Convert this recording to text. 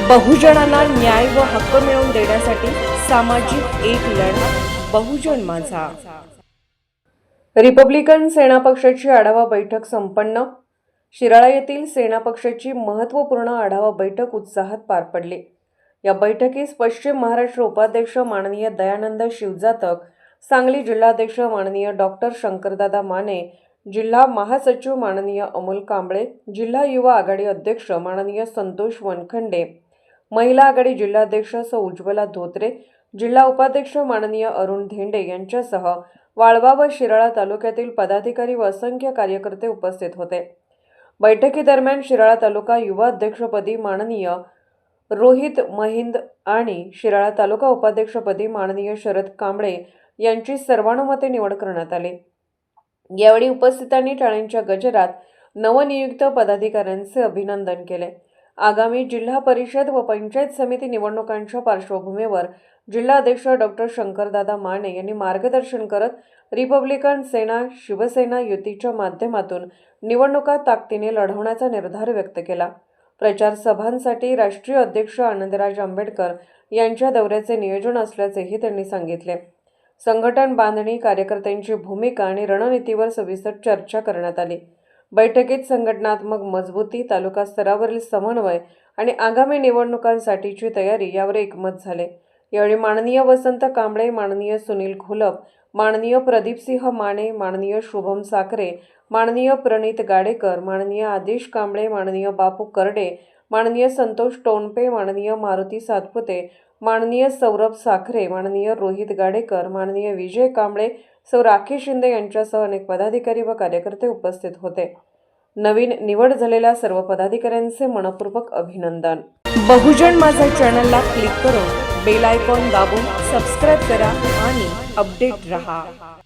बहुजनांना न्याय व हक्क मिळवून देण्यासाठी सामाजिक एक लढा बहुजन माझा। रिपब्लिकन सेना पक्षाची आढावा बैठक संपन्न। शिराळा येथील सेना पक्षाची महत्त्वपूर्ण आढावा बैठक उत्साहात पार पडली। या बैठकीस पश्चिम महाराष्ट्र उपाध्यक्ष माननीय दयानंद शिवजातक, सांगली जिल्हाध्यक्ष माननीय डॉक्टर शंकरदादा माने, जिल्हा महासचिव माननीय अमोल कांबळे, जिल्हा युवा आघाडी अध्यक्ष माननीय संतोष वनखंडे, महिला आघाडी जिल्हाध्यक्ष सौ उज्ज्वला धोत्रे, जिल्हा उपाध्यक्ष माननीय अरुण धेंडे यांच्यासह वाळवा व शिराळा तालुक्यातील पदाधिकारी व असंख्य कार्यकर्ते उपस्थित होते। बैठकीदरम्यान शिराळा तालुका युवा अध्यक्षपदी माननीय रोहित महिंद आणि शिराळा तालुका उपाध्यक्षपदी माननीय शरद कांबळे यांची सर्वानुमते निवड करण्यात आली। यावेळी उपस्थितांनी टाळ्यांच्या गजरात नवनियुक्त पदाधिकाऱ्यांचे अभिनंदन केले। आगामी जिल्हा परिषद व पंचायत समिती निवडणुकांच्या पार्श्वभूमीवर जिल्हाध्यक्ष डॉक्टर शंकरदादा माने यांनी मार्गदर्शन करत रिपब्लिकन सेना शिवसेना युतीच्या माध्यमातून निवडणुका ताकदीने लढवण्याचा निर्धार व्यक्त केला। प्रचार सभांसाठी राष्ट्रीय अध्यक्ष आनंदराज आंबेडकर यांच्या दौऱ्याचे नियोजन असल्याचेही त्यांनी सांगितले। संघटन बांधणी, कार्यकर्त्यांची भूमिका आणि रणनीतीवर सविस्तर चर्चा करण्यात आली। बैठकीत संघटनात्मक मजबूती, तालुका स्तरावरील समन्वय आणि आगामी निवडणुकांसाठीची तयारी यावर एकमत झाले। यावेळी माननीय वसंत कांबळे, माननीय सुनील घोलप, माननीय प्रदीपसिंह माने, माननीय शुभम साखरे, माननीय प्रणित गाडेकर, माननीय आदेश कांबळे, माननीय बापू करडे, माननीय संतोष टोणपे, माननीय मारुती सातपुते, माननीय सौरभ साखरे, माननीय रोहित गाडेकर, माननीय विजय कांबळे, सौ राखी शिंदे यांच्यासह अनेक पदाधिकारी व कार्यकर्ते उपस्थित होते। नवीन निवड झालेल्या सर्व पदाधिकाऱ्यांचे मनपूर्वक अभिनंदन। बहुजन माझा चॅनलला क्लिक करून बेल आयकॉन दाबून सबस्क्राइब करा आणि अपडेट रहा।